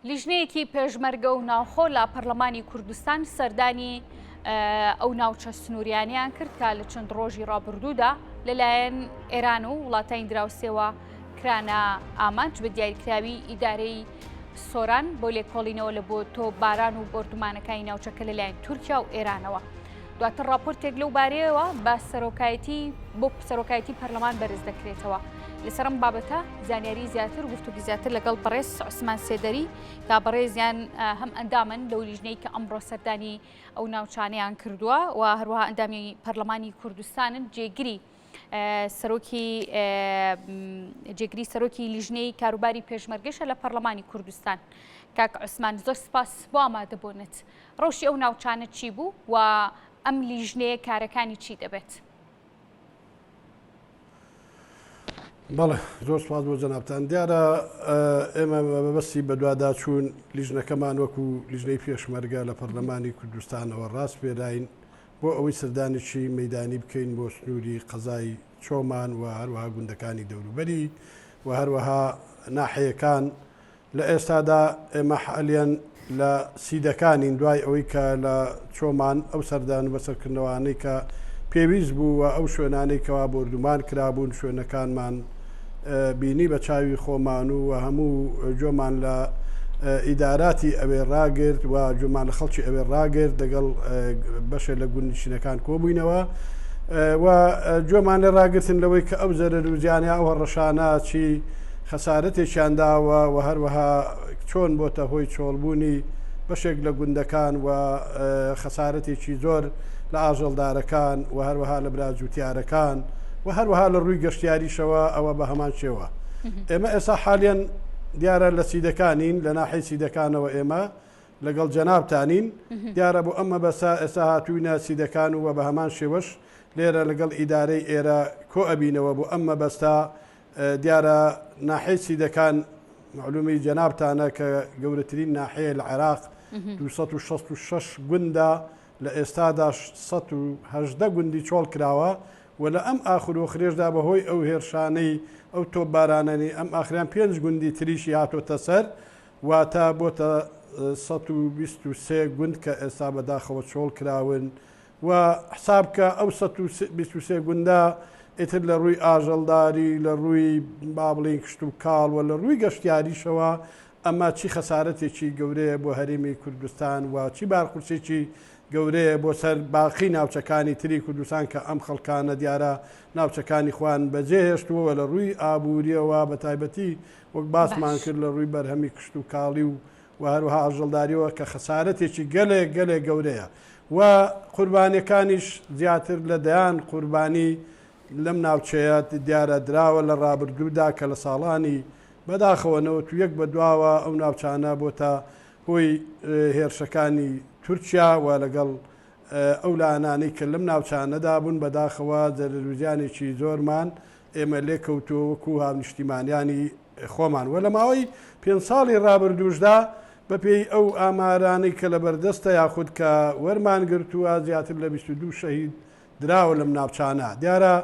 لیژنەیەکی پێشمەرگە و ناوخۆ لە پەرلەمانی کوردستان سەردانی ئەو ناوچە سنووریانیان کرد کە لە چەند ڕۆژی ڕابردوودا لەلایەن ئێران و وڵاتانی دراوسێوە کرانە ئامانج بە دیاریکراوی ئیدارەی سۆران بۆ لێکۆڵینەوە لە بۆ تۆ باران و بردومانەکانی ناوچەکە لەلایەن تورکیا و ئێرانەوە. دواتر راپۆرتێک لەو بارەیەوە بە سەرۆکایەتی پەرلەمان بەرز دەکرێتەوە. لەسەر ئەم بابەتە زانیاری زیاتر گفتوگوی زیاتر لەگەڵ بەڕێز عوسمان سێدەری کا بەڕێزیان هەم ئەندامن لەو لیژنەی کە ئەمڕۆ سەردانی ئەو ناوچانەیان کردووە و هەروەها ئەندامی پەرلەمانی کوردستانن جێگیری سەرۆکی لیژنەی کاروباری پێشمەرگەشە لە پەرلەمانی کوردستان. کاک عوسمان زۆر سپاس بۆ ئامادەبوونت. ڕۆژی ئەو ناوچانە چی بوو و ئەم لیژنەیە کارەکانی چی دەبێت؟ بەڵێ زۆر سپاس بۆ جەنابتان. دیارە ئێمە بەبەستی بە دوواداچوون لیژنەکەمان وەکو لیژنەی پێشمەرگە لە پەرلەمانی کوردستانەوە ڕاست پێداین بۆ ئەوەی سەردانیشی مەیدانی بکەین بۆ سنووری قەزای چۆمان و هەروەها گوندەکانی دەوروبەری و هەروەها ناحەیەکان. لە ئێستادا ئێمە حالیان لە سیدەکانین دوای ئەوەی کە لە چۆمان ئەو سەردان و بەسەرکردنەوەانەی کە پێویست بوو و ئەو شوێنانەی کەوا بردومان کرابوون شوێنەکانمان بینی بە چاوی خۆمان و هەموو جۆمان لە ئیداراتی ئەوێ ڕاگرت و جۆمان لە خەڵکی ئەوێ ڕاگرت لەگەڵ بەشێ لە گوندنشینەکان کۆبووینەوە و جۆمان لە ڕاگرتن لەوەی کە ئەو زەرەر و زیانی ئەوە ڕەشانە چی خەسارەتێکیانداوە و هەروەها چۆن بۆتە هۆی چۆڵبوونی بەشێک لە گوندەکان و خەسارەتێکی زۆر لە ئاژەڵدارەکان و هەروەها لە براجوتیارەکان و هەروەها لە ڕووی گەشتیاریشەوە ئەوە بە هەمان شێوە. ئێمە ئێستا حالیان دیارە لە سیدەکانین لە ناحەی سیدەکانەوە ئێمە لەگەڵ جەنابتانین دیارە بۆ ئەمە بەسا ئێستا هاتووینە سیدەکان و بە هەمان شێوەش لێرە لەگەڵ ئیدارەی ئێرە کۆ ئەبینەوە بۆ ئەمە بەستا دیارە ناحەی سیدەکان معلومی جەنابتانە کە گەورەترین ناحەیە لە عێراق 266 گوندە لە ئێستادا 118 گوندی چۆڵ کراوە و لە ئەم ئاخر و خرێژدا بەهۆی ئەو هێرشانەی ئەو تۆپبارانەی ئەم ئاخریان 5 گوندی تریشی هاتۆتە سەر واتە بۆتە 123 گوند کە ئێستا بەداخەوە چۆڵ کراون و حسابکە ئەو 123 گوندا ئیتر لە ڕووی ئاژەڵداری لە ڕووی بابڵین کشت و کاڵ و لە ڕووی گەشتیاریشەوە ئەمە چی خەسارەتێکی گەورەیە بۆ هەرێمی کوردستان و چی بارخورسێکی گەورەیە بۆ سەر باقی ناوچەکانی تری کوردستان کە ئەم خەڵکانە دیارە ناوچەکانی خوان بەجێهێشتووە لە ڕووی ئابوووریەوە بە تایبەتی وەک باسمان کرد لە ڕووی بەرهەمی کشت و کاڵی و هەروەها ئاژەڵداریەوە کە خەسارەتێکی گەلێک گەورەیە و قوربانیەکانیش زیاتر لە دەیان قوربانی لەم ناوچەیە دیارە دراوە لە ڕابردوودا کە لە ساڵانی بەداخەوەنەوە تو یەک بە دواوە ئەو ناوچانە بۆتە هۆی هێرشەکانی تورکیا و لەگەڵ ئەو لایەنانەی کە لەم ناوچانەدا بوون بەداخەوە زەرروزیانێکی زۆرمان ئێمە لێ کەوتووە وەکو هاونیشتیمانیانی خۆمان و لە ماوەی 5 ساڵی ڕابردووشدا بەپێی ئەو ئامارانەی کە لە بەردەستە یاخود کە وەرمان گرتووە زیاتر لە 22 شەهید دراوە لەم ناوچانە. دیارە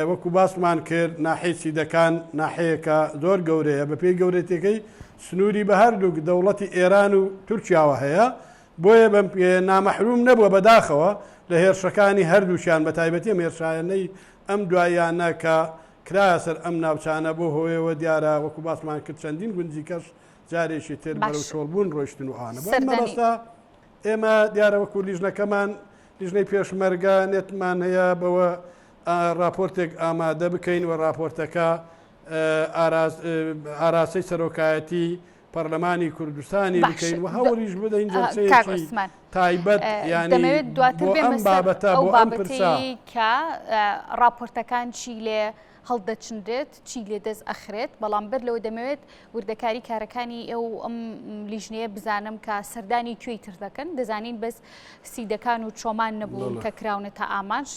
وەکو باسمان کرد ناحەی سیدەکان ناحەیەکە زۆر گەورەیە بە پێی گەورەتەکەی سنووری بە هەردوو دەوڵەتی ئێران و تورکیاوە هەیە بۆیە بەم نامەحروم نەبووە بەداخەوە لە هێرشەکانی هەردووشیان بە تایبەتی هێرشایەنەی ئەم دوایانە کە کرایە سەر ئەم ناوچانە بۆ هۆیەوە دیارە وەکو باسمان کرد چەندین گونجی کەس جارێکی تر بەرەو چۆڵبوون ڕۆیشتن و ئانە بەستا ئێمە دیارە وەکو لیژنەکەمان لیژنەی پێشمەرگە نێتمان هەیە بەوە راپۆرتێک ئامادە بکەین و راپۆرتەکە ئاراستەی سەرۆکایەتی پەرلەمانی کوردستانی بکەین و هەوڵیش بدەین جلسەیەکی تایبەت یانی دواتر ئەم بابەتە بۆ ئەم پرسا کە راپۆرتەکان چی لێ هەڵدەچندرێت چی لێ دەست ئەخرێت بەڵام بەر لەوە دەمەوێت وردەکاری کارەکانی ئەم لیژنەیە بزانم کە سەردانی کوێی تر دەکەن دەزانین بەس سیدەکان و چۆمان نەبوون کە کراونەتە ئامانج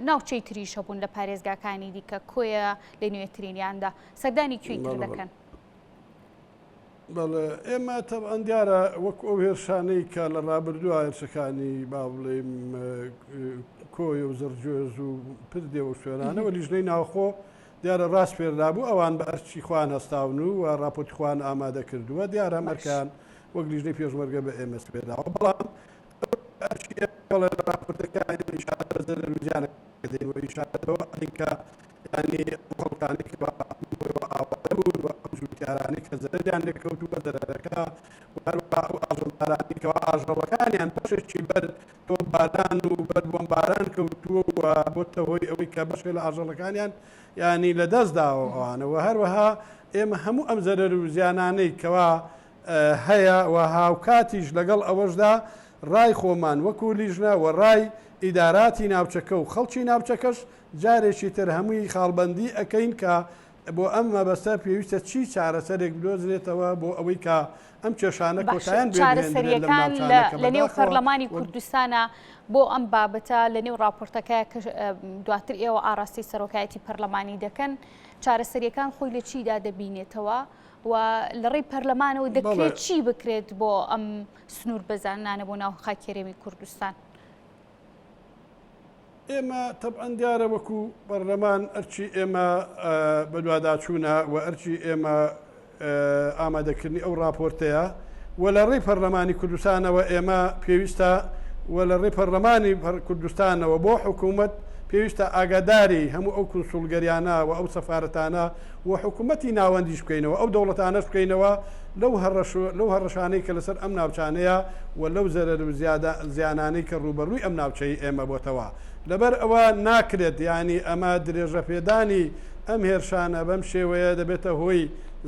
ناوچەی تریشە بوون لە پارێزگاکانی دیکە کۆیە لە نوێترینیاندا سەردانی کوێی تر دەکەن. بەڵێ ئێمە تەبعەن دیارە وەک ئەو هێرشانەی کە لە ڕابردووە هێرشەکانی با بڵێم کۆی و زەرجۆز و پردێ و شوێنانەوە لیژنەی ناوخۆ دیارە ڕاست پێرابوو ئەوان بە ئەرچی خوان هەستاون و راپۆرتی خوان ئامادە کردووە دیارە مەرکان وەک لیژنەی پێشمەرگە بە ئێمەس پێداوە بەڵام ئیشارەتەوە ئەینکە ینی خەڵکانی ئاوارانی کە زەرەریان لێکەوت و بە دەرەکە ئاژەڵدارانی کەەوە ئاژەڵەکانیان بەشێکی بەر تۆ باران و بەر بۆمباران کەوتووە و بۆتە هۆی ئەوەی کە بەشێ لە ئاژەڵەکانیان ینی لە دەستداوە ئەوانەوە هەروەها ئێمە هەموو ئەم زەرەر و زیانانەی کەوا هەیە و هاوکاتیش لەگەڵ ئەوەشدا ڕای خۆمان وەکو لیژنە و ڕای ئیداراتی ناوچەکە و خەڵکی ناوچەکەش جارێکی تر هەمووی خاڵبەندی ئەەکەین کە بۆ ئەم مەبەستە پێویستە چی چارەسەرێک بدۆزرێتەوە بۆ ئەوەی کە ئەم کێشانە کۆتاییان چارەسەریەکان لە نێو پەرلەمانی کوردستانە بۆ ئەم بابەتە لە نێو راپۆرتەکە دواتر ئێوە ئاراستی سەرۆکایەتی پەرلەمانی دەکەن چارەسەریەکان خۆی لە چیدا دەبینێتەوە و لە ڕێی پەرلەمانەوە دەکرێت چی بکرێت بۆ ئەم سنوور بەزانانە بۆ ناو خاکێرەوەی کوردستان ئێمە تەبعەن دیارە وەکو پەرلەمان ئەرچی ئێمە بەدواداچوونە و ئەرچی ئێمە ئامادەکردنی ئەو راپۆرتەیە و لە ڕێی پەرلەمانی کوردستانەوە ئێمە پێویستە و لە ڕێی پەرلەمانی کوردستانەوە بۆ حکوومەت پێویستە ئاگاداری هەموو ئەو کنسولگەریانە و ئەو سەفارەتانە و حکوومەتی ناوەندیش بکەینەوە ئەو دەوڵەتانەش بکەینەوە لەو هەڕەشانەی کە لەسەر ئەم ناوچانەیە و لەو زەرەر و زیانانەی کە ڕوبەڕووی ئەم ناوچەی ئێمە بۆتەوە لەبەر ئەوە ناکرێت ینی ئەمە درێژە پێدانی ئەم هێرشانە بەم شێوەیە دەبێتە هۆی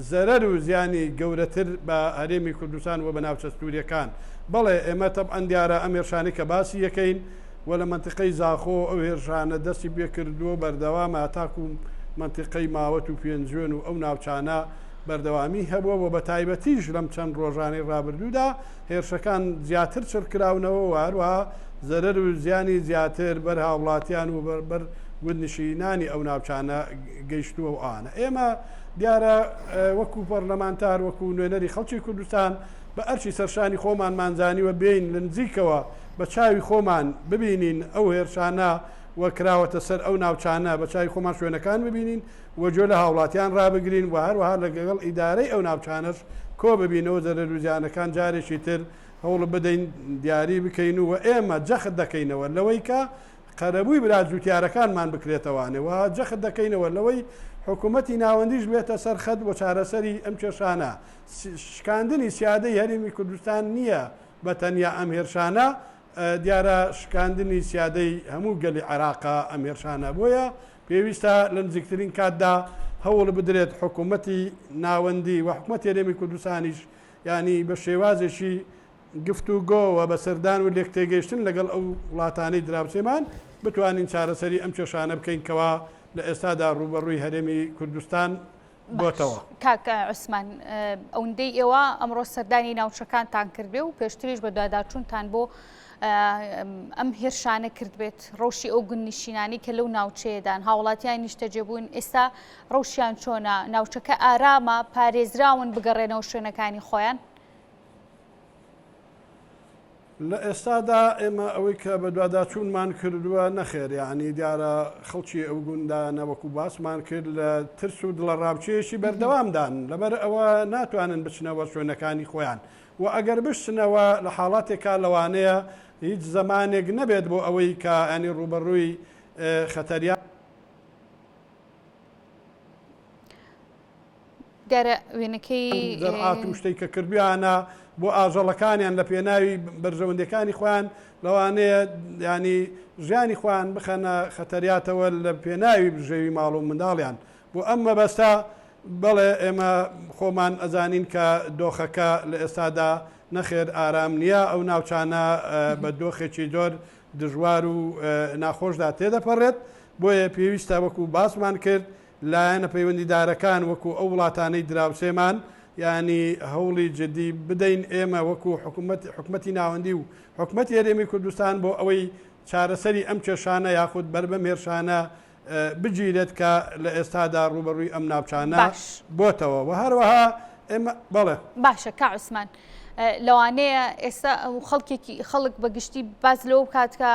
زەرەر و زیانی گەورەتر بە هەرێمی کوردستان و بە ناوچە سووریەکان بەڵێ ئێمە تەبعەن دیارە ئەم هێرشانەی کە باسی یەکەین و لە منتیقەی زاخۆ ئەو هێرشانە دەستی پێکردووە بەردەوامە تاکو منتیقەی ماوەت و پێنجێن و ئەو ناوچانە بەردەوامی هەبووە و بە تایبەتیش لەم چەند ڕۆژانەی ڕابردوودا هێرشەکان زیاتر چرکراونەوە و هەروەها زەرەر و زیانی زیاتر بەر هاوڵاتیان و بەر گوندنشینانی ئەو ناوچانە گەیشتووە و ئانە ئێمە دیارە وەکو پەرلەمانتار وەکو نوێنەری خەڵکی کوردستان بە ئەرچی سەرشانی خۆمان مانزانیوە بین لە نزیکەوە بە چاوی خۆمان ببینین ئەو هێرشانە وەکراوەتە سەر ئەو ناوچانە بە چاوی خۆمان شوێنەکان ببینین وەجۆ لە هاوڵاتیان ڕابگرین و هەروەها لەگەڵ ئیدارەی ئەو ناوچانەش کۆ ببینەوە زەرەر و زیانەکان جارێکی تر هەوڵ بدەین دیاری بکەین و ئێمە جەخت دەکەینەوە لەوەی کە قەرەبووی براجووتیارەکانمان بکرێتەوانەوە جەخت دەکەینەوە لەوەی حکوومەتی ناوەندیش بێتە سەر خەت بۆ چارەسەری ئەم کێشانە شکاندنی سیادەی هەرێمی کوردستان نییە بە تەنیا ئەم هێرشانە دیارە شکاندنی سیادەی هەموو گەلی عێراقا ئەم هێرشانە بۆیە پێویستە لە نزیکترین کاتدا هەوڵ بدرێت حکوومەتی ناوەندی و حکوومەتی هەرێمی کوردستانیش ینی بە شێوازێکی گفتوگۆوە بە سەردان و لێکتێگەیشتن لەگەڵ ئەو وڵاتانەی دراوسێمان بتوانین چارەسەری ئەم کێشانە بکەین کەوا لە ئێستادا ڕوبەڕووی هەرێمی کوردستان بۆتەوە. کاکە عوسمان ئەوەندەی ئێوە ئەمڕۆ سەردانی ناوچەکانتان کردبێ و پێشتریش بە دواداچوونتان بۆ ئەم هێرشانە کردبێت ڕەوشی ئەو گوندنشینانی کە لەو ناوچەیەدان هاوڵاتیان نیشتەجێبوون ئێستا ڕەوشیان چۆنە ناوچەکە ئارامە پارێزراون بگەڕێنەوە شوێنەکانی خۆیان لە ئێستادا ئێمە ئەوەی کە بە دواداچوونمان کردووە نەخێر یعنی دیارە خەڵکی ئەو گوندانە وەکو باسمان کرد لە ترس و دڵە ڕاوچەیەشی بەردەوامدان لەبەر ئەوە ناتوانن بچنەوە شوێنەکانی خۆیان و ئەگەر بشتنەوە لە حاڵاتێکا لەوانەیە هیچ زەمانێک نەبێت بۆ ئەوەی کە ئەنی ڕوبەڕووی خەتەریان دیارە وێنەکەی زەرعات و شتێک کە کردویانە بۆ ئاژەڵەکانیان لە پێناوی بەرژەوەندەکانی خۆیان لەوانەیە ینی ژیانی خۆیان بخەنە خەتەریاتەوە لە پێناوی بژێوی ماڵ و منداڵیان بۆ ئەم مەبەستە بەڵێ ئێمە خۆمان ئەزانین کە دۆخەکە لە ئێستادا نەخێر ئارام نییە ئەو ناوچانە بە دۆخێکی زۆر دژوار و ناخۆشدا تێدەپەڕێت بۆیە پێویستە وەکو باسمان کرد لایەنە پەیوەندیدارەکان وەکو ئەو وڵاتانەی دراوسێمان ینی هەوڵی جدی بدەین ئێمە وەکو حکوومەتی ناوەندی و حکوومەتی هەرێمی کوردستان بۆ ئەوەی چارەسەری ئەم کێشانە یاخود بەربەم هێرشانە بگیرێت کە لە ئێستادا ڕوبەڕووی ئەم ناوچانە بۆتەوە و هەروەها ئێمە بەڵێ باشە کا عوسمان لەوانەیە ئێستا خەڵک بەگشتی باز لەوە بکاتکە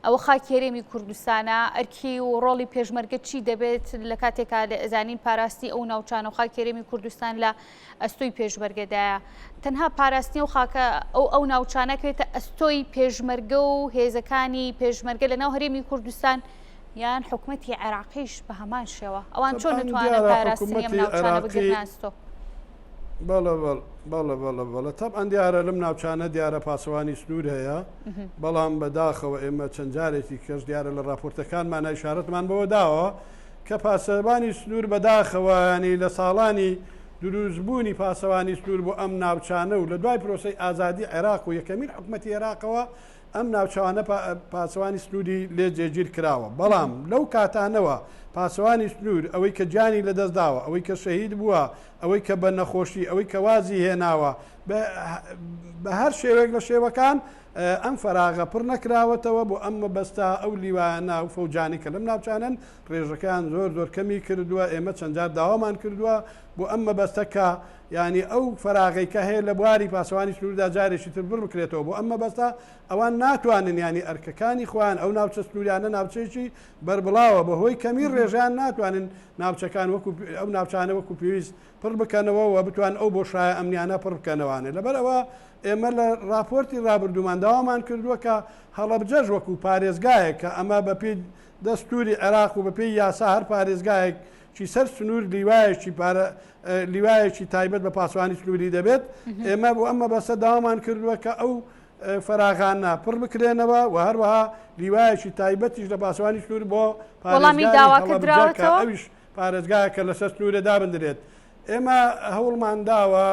ئەوە خاکی هەرێمی کوردستانە ئەرکی و ڕۆڵی پێشمەرگە چی دەبێت لە کاتێکا لە ئەزانین پاراستی ئەو ناوچانە و خاکی هەرێمی کوردستان لە ئەستۆی پێشمەرگەدایە. تەنها پاراستنی و خاکە ئەو ناوچانەکەوێتە ئەستۆی پێشمەرگە و هێزەکانی پێشمەرگە لە ناو هەرێمی کوردستان یان حکوومەتی عێراقیش بە هەمان شێوە ئەوان چۆن دەتوانن پاراستنی ئەم ناوچانە بگرن ئەستۆ؟ بەڵە تەبعەن دیارە لەم ناوچانە دیارە پاسەوانی سنوور هەیە، بەڵام بەداخەوە ئێمە چەند جارێکی کەس دیارە لە راپۆرتەکانمان ئیشارەتمان بەوە داوە کە پاسەوانی سنوور بەداخەوە ینی لە ساڵانی دروستبوونی پاسەوانی سنوور بۆ ئەم ناوچانە و لە دوای پرۆسەی ئازادی عێراق و یەکەمین حکوومەتی عێراقەوە ئەم ناوچوانە پاسەوانی سنووری لێ جێگیر کراوە. بەڵام لەو کاتانەوە پاسەوانی سنوور ئەوەی کە گیانی لەدەستداوە، ئەوەی کە شەهید بووە، ئەوەی کە بە نەخۆشی، ئەوەی کە وازی هێناوە بە هەر شێوەیەک لە شێوەکان ئەم فەراغە پڕ نەکراوەتەوە بۆ ئەم مەبەستا ئەو لیوانە و فەوجانی کە لەم ناوچانن ڕێژەکان زۆر کەمی کردووە. ئێمە چەند جار داوامان کردووە بۆ ئەم مەبەستەکە ینی ئەو فەراغی کە هەیە لە بواری پاسەوانی سنووردا جارێکی تر بڕ بکرێتەوە بۆ ئەم مەبەستە ئەوان ناتوانن ینی ئەرکەکانی خۆیان ئەو ناوچە سنووریانە ناوچەیەکی بەربڵاوە بەهۆی کەمی ڕێژیان ناتوانن ناوچەکان ئەو ناوچانە وەکو پێویست پڕ بکەنەوە و بتوان ئەو بۆ شایە ئەمنیانە پڕ بکەنەوانێ. لەبەرەوە ئێمە لە راپۆرتی ڕابردوومان داوامان کردووە کە هەڵەبجەژ وەکو پارێزگایە کە ئەمە بەپێی دەستوری عێراق و بەپێی یاسا هەر پارێزگایەک چی سەر سنوور لیوایەکی تایبەت بە پاسەوانی سنووری دەبێت. ئێمە بۆ ئەمە بەسە داوامان کردووە کە ئەو فەراغانە پڕ بکرێنەوە و هەروەها لیوایەکی تایبەتیش لە پاسەوانی سنوور بۆ ئەویش پارێزگایە کە لەسەر سنوورە دابدرێت. ئێمە هەوڵمان داوە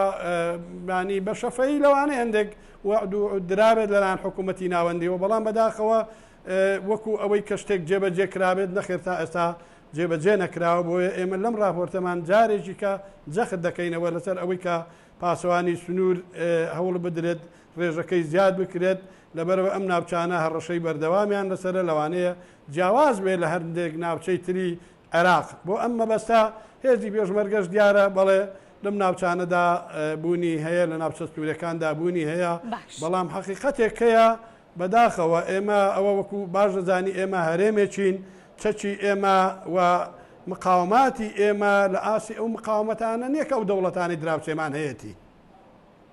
ینی بە شەفەی لەوانە هەندێک درابێت لەلایەن حکوومەتی ناوەندیەوە، بەڵام بەداخەوە وەکو ئەوەی کە شتێک جێبەجێ کرابێت نەخێر تا ئێستا جێبەجێ نەکراوە. بۆیە ئێمە لەم راپۆرتەمان جارێکی کە جەخت دەکەینەوە لەسەر ئەوەی کە پاسەوانی سنوور هەوڵ بدرێت ڕێژەکەی زیاد بکرێت لەبەرەوە ئەم ناوچانە هەڕەشەی بەردەوامیان لەسەرە لەوانەیە جیاواز بێت لە هەندێک ناوچەی تری عێراق. بۆ ئەم مەبەستا هێزی پێشمەرگەش دیارە بەڵێ لەم ناوچانەدا بوونی هەیە، لە ناوچە سنوورەکاندا بوونی هەیە، بەڵام حەقیقەتێک هەیە بەداخەوە ئێمە ئەوە وەکو باش دەزانی ئێمە هەرێمێکین، چەکی ئێمە و مقاوماتی ئێمە لە ئاسی ئەو مقاومەتانە نییە کە ئەو دەوڵەتانی دراوچێمان هەیەی.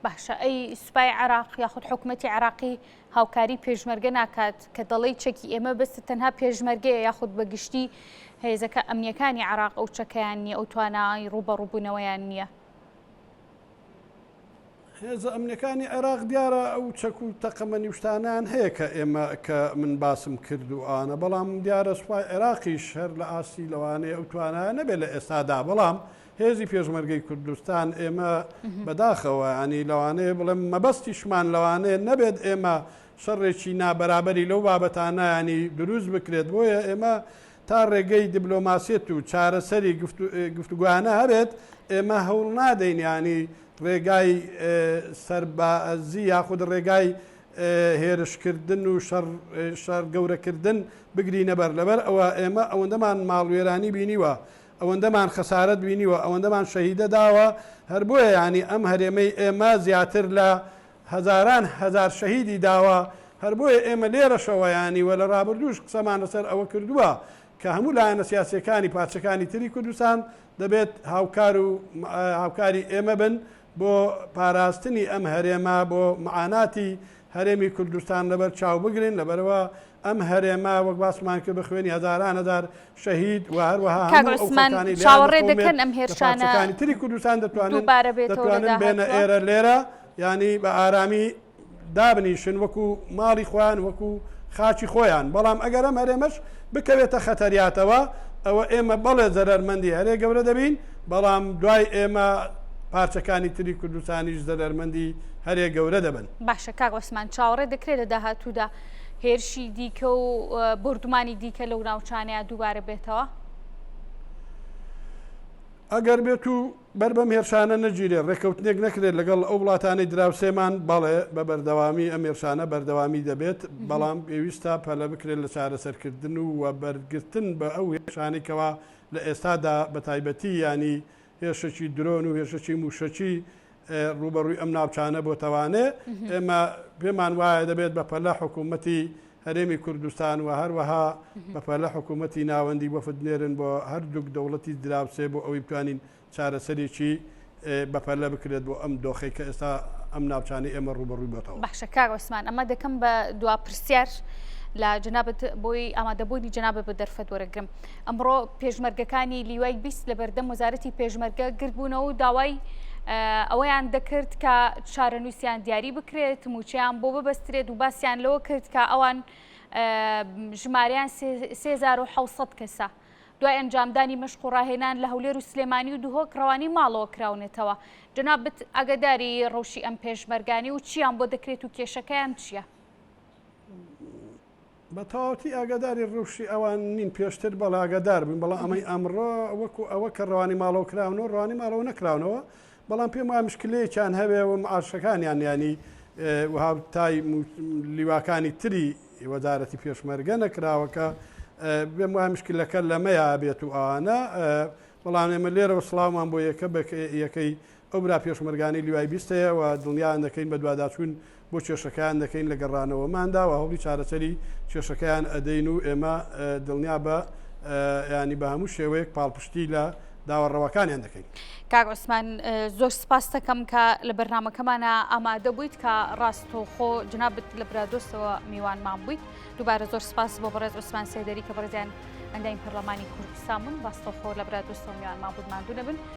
باشە ئەی سوپای عێراق یاخود حکوومەتی عێراقی هاوکاری پێشمەرگە ناکات کە دەڵی چەکی ئێمە بەست تەنها پێشمەرگەیە یاخود بەگشتی هێزەکە ئەمنیەکانی عێراق ئەو چەکەیان نییە، ئەو توانای ڕوبەڕووبوونەوەیان نییە؟ هێزە ئەمنیەکانی عێراق دیارە ئەو چەک و تەقەمە نیشتانیان هەیە کە ئێمە کە من باسم کرد و ئانە، بەڵام دیارە سوپای عێراقیش هەر لە ئاسی لەوانەیە ئەو توانایە نەبێت لە ئێستادا. بەڵام هێزی پێشمەرگەی کوردستان ئێمە بەداخەوە ینی لەوانەیە بڵێم مەبەستیشمان لەوانەیە نەبێت ئێمە شەڕێکی نابەرابەری لەو بابەتانە ینی دروست بکرێت. بۆیە ئێمە تا ڕێگەی دیبلۆماسیەت و چارەسەری گفتوگویانە هەبێت ئێمە هەوڵ نادەین ینی ڕێگای سەربازی یاخود ڕێگای هێرشکردن و شەڕ گەورەکردن بگرینە بەر لەبەر ئەوە ئێمە ئەوەندەمان ماڵوێرانی بینیوە، ئەوەندەمان خەسارەت بینیوە، ئەوەندەمان شەهیدە داوە، هەر بۆیە ینی ئەم هەرێمەی ئێمە زیاتر لە هەزاران هەزار شەهیدی داوە. هەر بۆیە ئێمە لێرەشەوە ینی وە لە ڕابردووش قسەمان لەسەر ئەوە کردووە کە هەموو لایەنە سیاسەکانی پارچەکانی تری کوردستان دەبێت هاوکاری ئێمە بن بۆ پاراستنی ئەم هەرێمە، بۆ معاناتی هەرێمی کوردستان لەبەر چاو بگرین. لەبەرەوە ئەم هەرێمە وەک باسمان کرد بخوێنی هەزاران هەزار شەهید و هەروەها چاوەڕێ دەکەن ئەم هێرشانەکانی تری کوردستان دەتوانن بێنە ئێرە لێرە ینی بە ئارامی دابنیشن وەکو ماڵی خۆیان وەکو خاچی خۆیان. بەڵام ئەگەر ئەم هەرێمەش بکەوێتە خەتەریاتەوە ئەوە ئێمە بەڵێ زەرەرمەندی هەرێ گەورە دەبین، بەڵام دوای ئێمە پارچەکانی تری کوردستانیش زەرەرمەندی هەرێ گەورە دەبن. باشە کاک عوسمان، چاوەڕێ دەکرێت لە داهاتوودا هێرشی دیکە و بردومانی دیکە لەو ناوچانەیە دووبارە بێتەوە؟ ئەگەر بێت و بەر بەم هێرشانە نەگیرێ ڕێکەوتنێک نەکرێت لەگەڵ ئەو وڵاتانی دراوسێمان، بەڵێ بە بەردەوامی ئەم هێرشانە بەردەوامی دەبێت، بەڵام پێویستە پەلە بکرێت لە چارەسەرکردن و بەرگرتن بە ئەو هێرشانێکەوە لە ئێستادا بە تایبەتی ینی هێرشەکی درۆن و هێرشەکی موشەکی ڕوبەڕووی ئەم ناوچانە بۆتەوانێ ئێمە پێمان وایە دەبێت بەپەلە حکوومەتی هەرێمی کوردستان و هەروەها بەپەلە حکوومەتی ناوەندی وەفدنێرن بۆ هەردووک دەوڵەتی دراوسێ بۆ ئەوەی بتوانین چارەسەرێکی بەپەلە بکرێت بۆ ئەم دۆخەی کە ئێستا ئەم ناوچانی ئێمە ڕوبەڕووی بۆتەوە. باشە کاک عوسمان، ئەمە دەکەم بە دوا پرسیار لە جنابەت بۆی ئامادەبوونی جنابەت بە دەرفەت وەرەگرم. ئەمڕۆ پێشمەرگەکانی لیوای 20 لە بەردەم وەزارەتی پێشمەرگە گرتبوونەوە و داوای ئەوەیان دەکرد کە چارەنووسیان دیاری بکرێت، موچیان بۆ ببەسترێت و باسییان لەوە کرد کە ئەوان ژمارەیان 3700 کەسە. دوای ئەنجامدانی مەشق و ڕاهێنان لە هەولێر و سلێمانی و دوهۆک ڕەوانی ماڵەوە کراونێتەوە. جنابەت ئاگاداری ڕەوشی ئەم پێشمەرگانی و چیان بۆ دەکرێت و کێشەکەیان چییە؟ بە تەواوەتی ئاگاداری ڕوشی ئەوان نین پێشتر بەڵا ئاگادار بووین، بەڵام ئەمەی ئەمڕۆ وەکو ئەوە کە ڕەوانی ماڵەوە کراونەوە ڕوانی ماڵەوە نەکراونەوە، بەڵام پێم وایە مشکلەیەکیان هەبێ و معاشەکانیان ینی وهاوتای لیواکانی تری وەزارەتی پێشمەرگە نەکراوەکە بێم وایە مشکلەکە لەمەیە بێت و ئەوانە بەڵام ئێمە لێرەوە سڵاومان بۆ یەکەی ئەو برا پێشمەرگانی لیوای 20ەیە و دڵنیایان دەکەین بە دوواداچوون بۆ کێشەکەیان دەکەین لە گەڕانەوەماندا و هەوڵی چارەسەری کێشەکەیان ئەدەین و ئێمە دڵنیا بە ینی بە هەموو شێوەیەک پاڵپشتی لە داوەڕەوەکانیان دەکەین. کاک عوسمان، زۆر سپاس دەکەم کە لە بەرنامەکەمانە ئامادە بوویت کە ڕاستەوخۆ جنابەت لە برادۆستەوە میوانمان بوویت. دووبارە زۆر سپاس بۆ بەڕێز عوسمان سەیدەری کە بەڕێزیان ئەندامی پەرلەمانی کوردستان بوون. ڕاستەوخۆ لە برادۆستەوە میوانمان بوو، ماندوو نەبن.